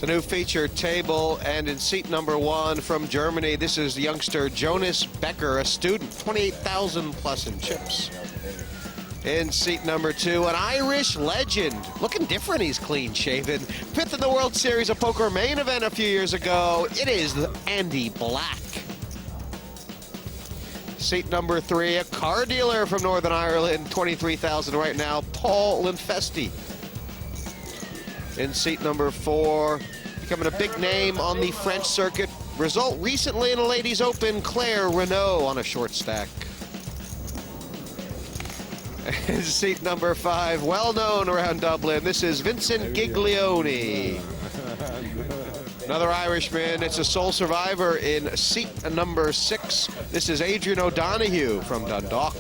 It's a new feature table, and in seat number 1 from Germany, this is youngster Jonas Becker, a student, 28,000 plus in chips. In seat number 2, an Irish legend. Looking different, he's clean-shaven. 5th in the World Series of Poker main event a few years ago. It is Andy Black. Seat number 3, a car dealer from Northern Ireland, 23,000 right now, Paul Linfesti. In seat number 4, becoming a big name on the French circuit. Result recently in a Ladies Open, Claire Renault on a short stack. And seat number 5, well known around Dublin, this is Vincent Giglione. Another Irishman, it's a sole survivor in seat number 6. This is Adrian O'Donoghue from Dundalk.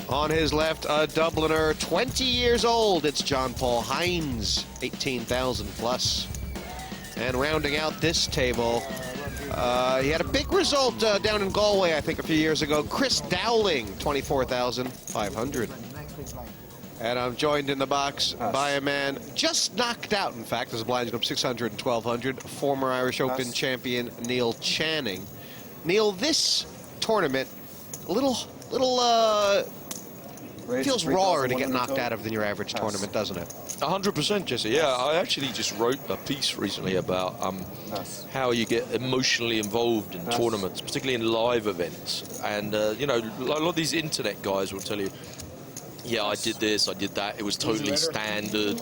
On his left, a Dubliner, 20 years old. It's John Paul Hines, 18,000 plus. And rounding out this table, he had a big result down in Galway, I think, a few years ago. Chris Dowling, 24,500. And I'm joined in the box by a man just knocked out, in fact, as a blind up 600 and 1,200, former Irish Open champion Neil Channing. Neil, this tournament, a little feels rawer to get knocked out of than your average tournament, doesn't it? 100%, Jesse. Yeah, I actually just wrote a piece recently about how you get emotionally involved in tournaments, particularly in live events. And, you know, a lot of these internet guys will tell you, yeah, I did this, I did that, it was totally standard.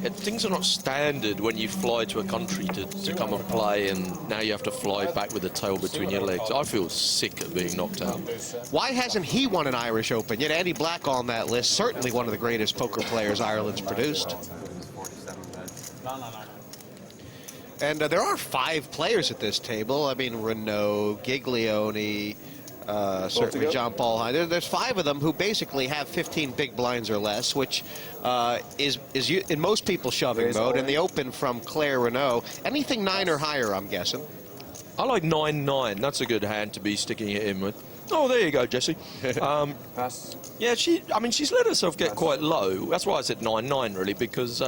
And things are not standard when you fly to a country to come and play, and now you have to fly back with the tail between your legs. I feel sick of being knocked out. Why hasn't he won an Irish Open? Yet Andy Black on that list, certainly one of the greatest poker players Ireland's produced. And there are 5 players at this table. I mean, Renault, Giglione, certainly John Paul Hines. There's 5 of them who basically have 15 big blinds or less, which is in most people shoving mode. And the Open from Claire Renault, anything 9 or higher, I'm guessing. I like 9-9. That's a good hand to be sticking it in with. Oh, there you go, Jesse. Yeah, she's let herself get quite low. That's why I said 9-9, really, because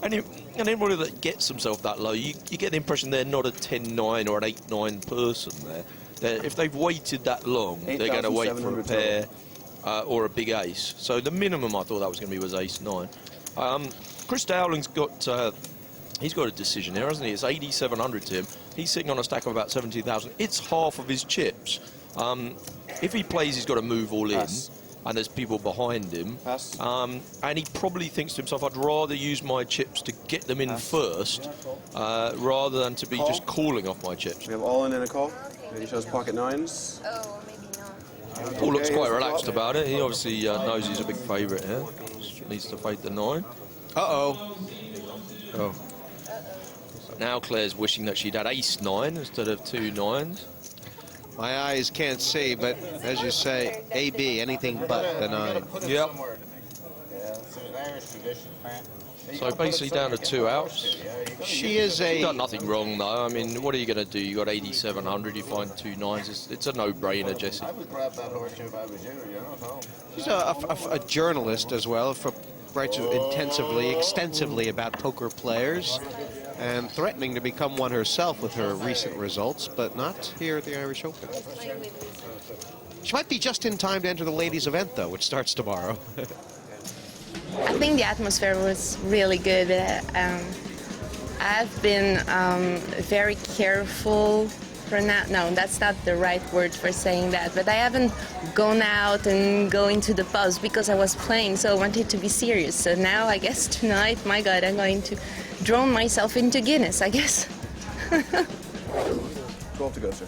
anybody that gets themselves that low, you get the impression they're not a 10-9 or an 8-9 person there. If they've waited that long, they're going to wait for a pair or a big ace. So the minimum I thought that was going to be was ace-9. Chris Dowling's got he's got a decision here, hasn't he? It's 8,700 to him. He's sitting on a stack of about 17,000. It's half of his chips. If he plays, he's got to move all in, and there's people behind him. And he probably thinks to himself, I'd rather use my chips to get them in first, rather than to be just calling off my chips. We have all in a call. He shows pocket 9s. Oh, maybe not. Paul looks quite relaxed about it. He obviously knows he's a big favourite here. Needs to fade the 9. Uh-oh. Oh. Now Claire's wishing that she'd had ace-9 instead of 2 9s. My eyes can't see, but as you say, AB, anything but the 9. Yep. So basically down to 2 outs. She is She's got nothing wrong, though. I mean, what are you going to do? You got 8,700, you find 2 9s. It's a no-brainer, Jesse. She's a journalist as well, writes extensively about poker players, and threatening to become one herself with her recent results, but not here at the Irish Open. She might be just in time to enter the ladies' event, though, which starts tomorrow. I think the atmosphere was really good. I've been very careful for now. No, that's not the right word for saying that. But I haven't gone out and going to the pubs because I was playing, so I wanted to be serious. So now, I guess tonight, my God, I'm going to drown myself into Guinness, I guess. 12 to go, sir.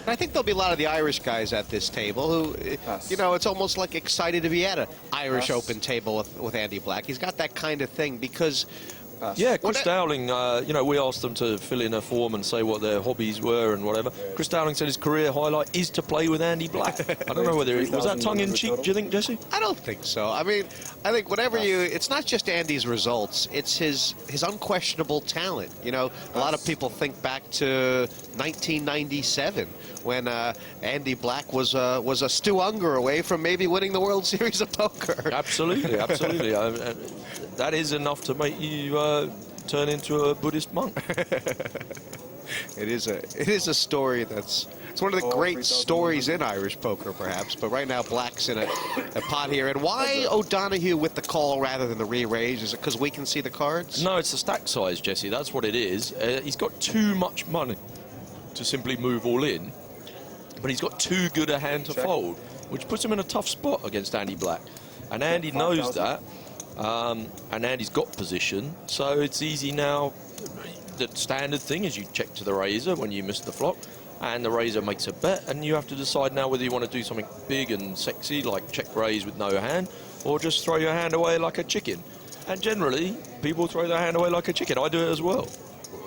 I think there'll be a lot of the Irish guys at this table who, you know, it's almost like excited to be at an Irish Open table with Andy Black. He's got that kind of thing because Pass. Yeah, Chris Dowling, you know, we asked them to fill in a form and say what their hobbies were and whatever. Chris Dowling said his career highlight is to play with Andy Black. I don't know whether it was that tongue-in-cheek, do you think, Jesse? I don't think so. I mean, I think whatever it's not just Andy's results, it's his unquestionable talent. You know, a lot of people think back to 1997 when Andy Black was a Stu Unger away from maybe winning the World Series of Poker. Absolutely, absolutely. That is enough to make you turn into a Buddhist monk. It is a story it's one of the great stories in Irish poker, perhaps. But right now, Black's in a pot here. And why O'Donoghue with the call rather than the re-raise? Is it because we can see the cards? No, it's the stack size, Jesse. That's what it is. He's got too much money to simply move all in, but he's got too good a hand to fold, which puts him in a tough spot against Andy Black. And Andy knows that, and Andy's got position, so it's easy now. The standard thing is you check to the razor when you miss the flop, and the razor makes a bet, and you have to decide now whether you want to do something big and sexy like check raise with no hand, or just throw your hand away like a chicken. And generally, people throw their hand away like a chicken. I do it as well.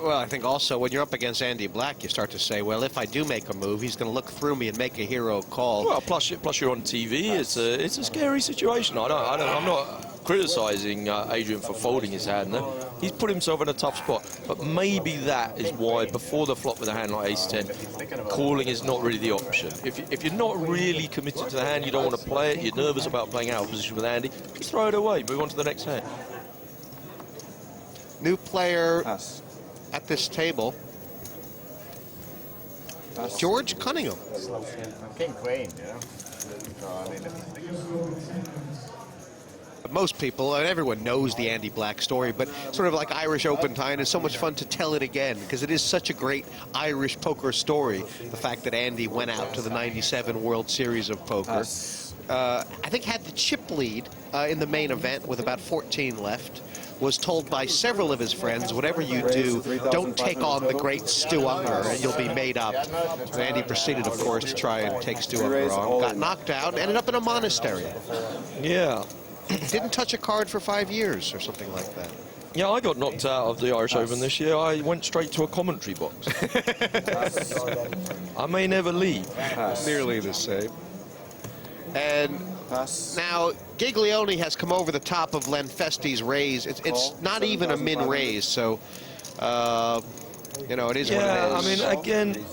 Well, I think also when you're up against Andy Black, you start to say, well, if I do make a move, he's going to look through me and make a hero call. Well, plus you're on TV. It's a scary situation. I'm not criticising Adrian for folding his hand there. He's put himself in a tough spot. But maybe that is why before the flop with a hand like ace-10, calling is not really the option. If you're not really committed to the hand, you don't want to play it, you're nervous about playing out of position with Andy, just throw it away, move on to the next hand. New player Pass. at this table, George Cunningham. King Queen, you know. So, I mean, Most people and everyone knows the Andy Black story, but sort of like Irish Open time, it's so much fun to tell it again because it is such a great Irish poker story. The fact that Andy went out to the '97 World Series of Poker, I think had the chip lead in the main event with about 14 left. Was told by several of his friends, whatever you do, don't take on the great Stu Unger and you'll be made up. And Andy proceeded, of course, to try and take Stu Unger on. Got knocked out, ended up in a monastery. Yeah. Didn't touch a card for 5 years or something like that. Yeah, I got knocked out of the Irish Open this year. I went straight to a commentary box. I may never leave. Nearly the same. And now Giglione has come over the top of Lenfesti's raise. It's not even a min raise, so you know, it is what it is. Yeah, I mean, again,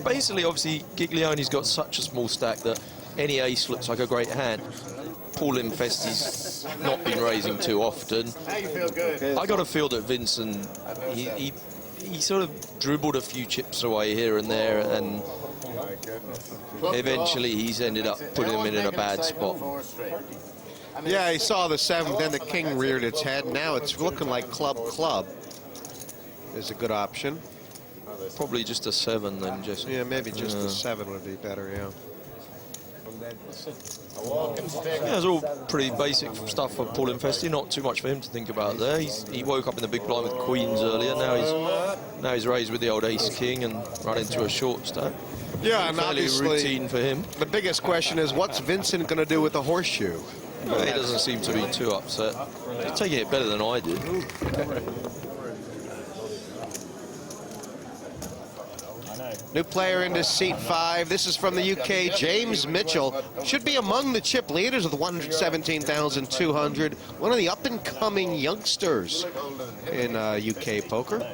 basically, obviously, Giglione's got such a small stack that any ace looks like a great hand. Paul Lenfesti's not been raising too often. I got a feel that Vincent, he sort of dribbled a few chips away here and there, and eventually he's ended up putting him in a bad spot. Yeah, he saw the 7th, then the king reared its head. Now it's looking like club is a good option. Probably just a 7 then, Jesse. Yeah, maybe just the 7 would be better, yeah. Yeah, it's all pretty basic stuff for Paul Lenfesti. Not too much for him to think about there. He woke up in the big blind with queens earlier. Now he's raised with the old ace-king and run into a short stack. Yeah, and Fairly obviously routine for him. the biggest question is, what's Vincent going to do with the horseshoe? Well, he doesn't seem to be too upset. He's taking it better than I did. New player into seat 5. This is from the UK, James Mitchell. Should be among the chip leaders with 117,200. One of the up-and-coming youngsters in UK poker.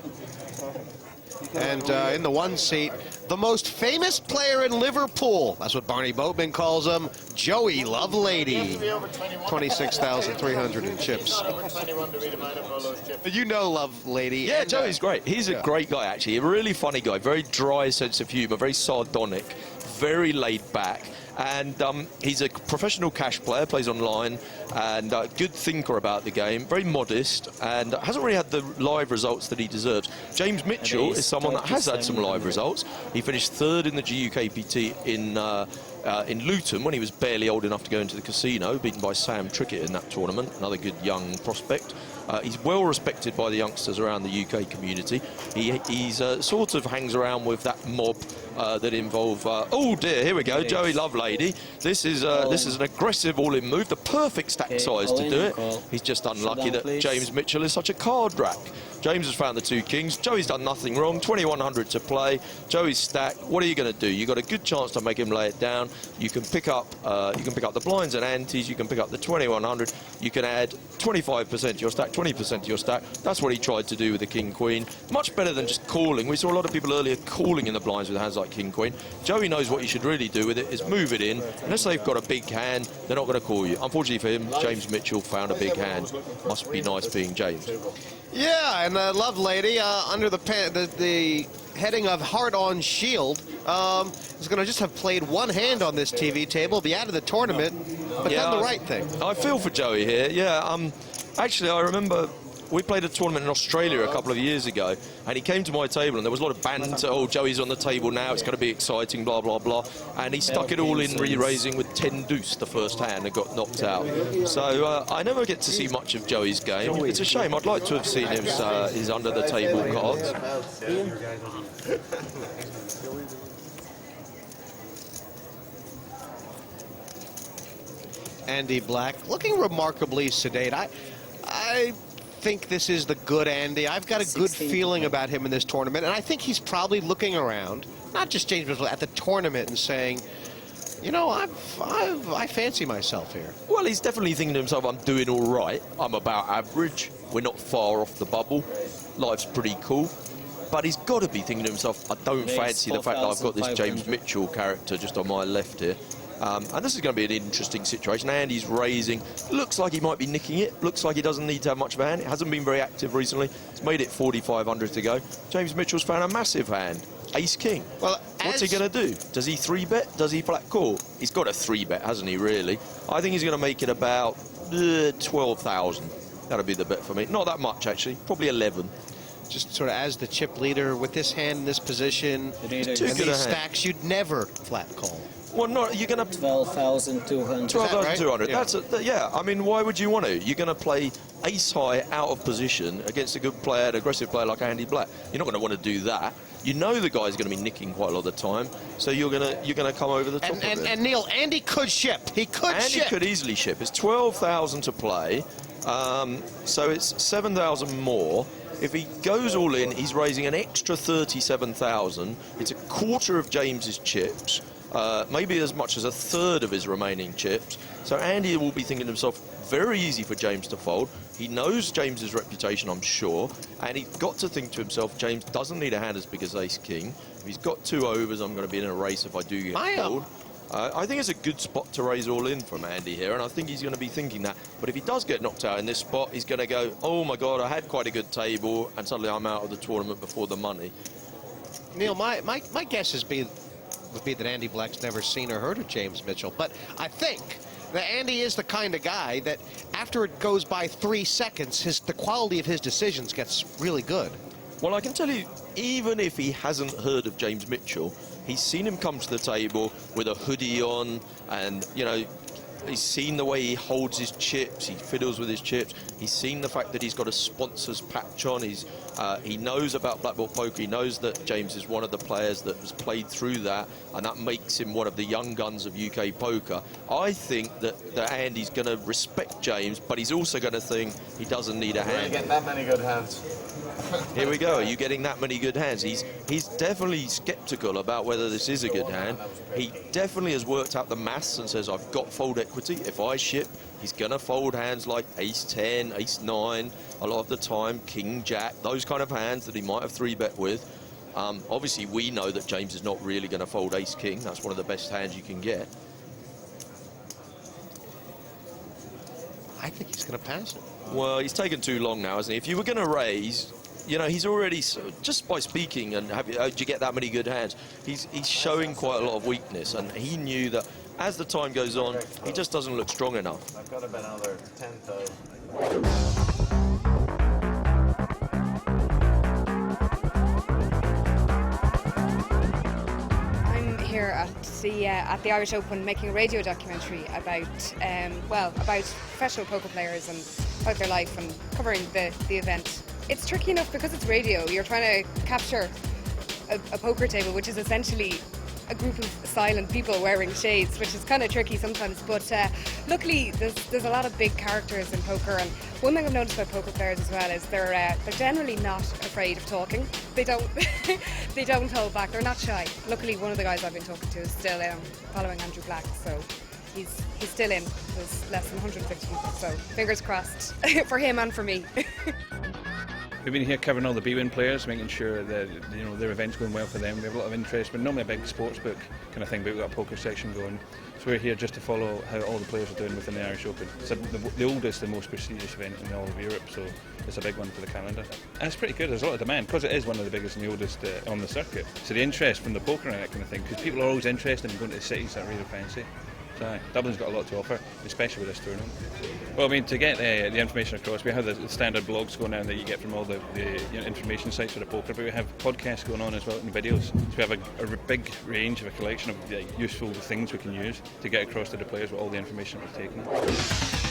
And in the 1 seat, the most famous player in Liverpool. That's what Barney Boatman calls him, Joey Lovelady. 26,300 in chips. You know Lovelady. Yeah, and, Joey's great. He's a great guy, actually. A really funny guy. Very dry sense of humour. Very sardonic. Very laid back. And he's a professional cash player, plays online, and good thinker about the game, very modest, and hasn't really had the live results that he deserves. James Mitchell is someone that has had some live results. He finished 3rd in the GUKPT in Luton when he was barely old enough to go into the casino, beaten by Sam Trickett in that tournament, another good young prospect. He's well respected by the youngsters around the UK community. He's sort of hangs around with that mob that involve. Oh dear, here we go, Joey Lovelady. This is an aggressive all-in move, the perfect stack size to do it. He's just unlucky that James Mitchell is such a card rack. James has found the 2 kings. Joey's done nothing wrong. 2100 to play. Joey's stacked. What are you going to do? You've got a good chance to make him lay it down. You can pick up the blinds and antes. You can pick up the 2100. You can add 25% to your stack, 20% to your stack. That's what he tried to do with the king queen. Much better than just calling. We saw a lot of people earlier calling in the blinds with hands like king queen. Joey knows what you should really do with it is move it in. Unless they've got a big hand, they're not going to call you. Unfortunately for him, James Mitchell found a big hand. Must be nice being James. Yeah, and Lovelady, under the heading of Heart on Shield, is going to just have played one hand on this TV table, be out of the tournament, but done the right thing. I feel for Joey here. Yeah, actually, I remember we played a tournament in Australia a couple of years ago, and he came to my table, and there was a lot of banter. Oh, Joey's on the table now, it's going to be exciting, blah, blah, blah. And he stuck it all in re-raising with 10 deuce the first hand and got knocked out. So I never get to see much of Joey's game. It's a shame. I'd like to have seen his under-the-table cards. Andy Black, looking remarkably sedate. I think this is the good Andy. I've got a good feeling about him in this tournament, and I think he's probably looking around, not just James Mitchell, at the tournament and saying, you know, I fancy myself here. Well, he's definitely thinking to himself, I'm doing all right. I'm about average. We're not far off the bubble. Life's pretty cool. But he's got to be thinking to himself, I don't fancy the fact that I've got this James Mitchell character just on my left here. And this is going to be an interesting situation. Andy's raising. Looks like he might be nicking it. Looks like he doesn't need to have much of a hand. It hasn't been very active recently. It's made it 4,500 to go. James Mitchell's found a massive hand. Ace-king. Well, what's he going to do? Does he 3-bet? Does he flat call? He's got a 3-bet, hasn't he, really? I think he's going to make it about 12,000. That'll be the bet for me. Not that much, actually. Probably 11. Just sort of as the chip leader with this hand in this position and these stacks, you'd never flat call. Well, no, you're going to... 12,200. 12,200. Right? Yeah. I mean, why would you want to? You're going to play ace high out of position against a good player, an aggressive player like Andy Black. You're not going to want to do that. You know the guy's going to be nicking quite a lot of the time, so you're going to come over the top of it. And Neil, Andy could ship. He could ship. Andy could easily ship. It's 12,000 to play, so it's 7,000 more. If he goes all in, he's raising an extra 37,000. It's a quarter of James's chips. Maybe as much as a third of his remaining chips. So Andy will be thinking to himself, very easy for James to fold. He knows James's reputation, I'm sure, and he's got to think to himself, James doesn't need a hand as big as ace-king. If he's got 2 overs, I'm going to be in a race if I do get fold. I think it's a good spot to raise all in from Andy here, and I think he's going to be thinking that. But if he does get knocked out in this spot, he's going to go, oh my God, I had quite a good table, and suddenly I'm out of the tournament before the money. Neil, my guess would be that Andy Black's never seen or heard of James Mitchell, but I think that Andy is the kind of guy that after it goes by 3 seconds, the quality of his decisions gets really good. Well, I can tell you, even if he hasn't heard of James Mitchell, he's seen him come to the table with a hoodie on, and, you know, he's seen the way he holds his chips, he fiddles with his chips, he's seen the fact that he's got a sponsor's patch on, he knows about Black Belt Poker, he knows that James is one of the players that has played through that, and that makes him one of the young guns of UK poker. I think that Andy's going to respect James, but he's also going to think he doesn't need a hand. Get that many good hands. Here we go. Are you getting that many good hands? He's definitely sceptical about whether this is a good hand. He definitely has worked out the maths and says, I've got fold equity. If I ship, he's going to fold hands like ace-10, ace-9, a lot of the time, king-jack, those kind of hands that he might have 3-bet with. Obviously, we know that James is not really going to fold ace-king. That's one of the best hands you can get. I think he's going to pass it. Well, he's taken too long now, hasn't he? If you were going to raise, you know, he's already, just by speaking, and did you get that many good hands? He's showing quite a lot of weakness, and he knew that as the time goes on, he just doesn't look strong enough. I've got about another 10,000. Here at the Irish Open, making a radio documentary about about professional poker players and about their life and covering the event. It's tricky enough because it's radio. You're trying to capture a poker table, which is essentially a group of silent people wearing shades, which is kind of tricky sometimes. But luckily, there's a lot of big characters in poker, and one thing I've noticed about poker players as well is they're generally not afraid of talking. They don't they don't hold back. They're not shy. Luckily, one of the guys I've been talking to is still following Andrew Black, so he's still in. There's less than 150 people, so fingers crossed for him and for me. We've been here covering all the B-Win players, making sure that their events going well for them. We have a lot of interest. We're normally a big sports book kind of thing, but we've got a poker section going. So we're here just to follow how all the players are doing within the Irish Open. It's the oldest and most prestigious event in all of Europe, so it's a big one for the calendar. And it's pretty good. There's a lot of demand because it is one of the biggest and the oldest on the circuit. So the interest from the poker and that kind of thing, because people are always interested in going to the cities that really fancy. So Dublin's got a lot to offer, especially with this tournament. Well, I mean, to get the information across, we have the standard blogs going on that you get from all the information sites for the poker, but we have podcasts going on as well and videos. So we have a big range of a collection of useful things we can use to get across to the players with all the information we've taken.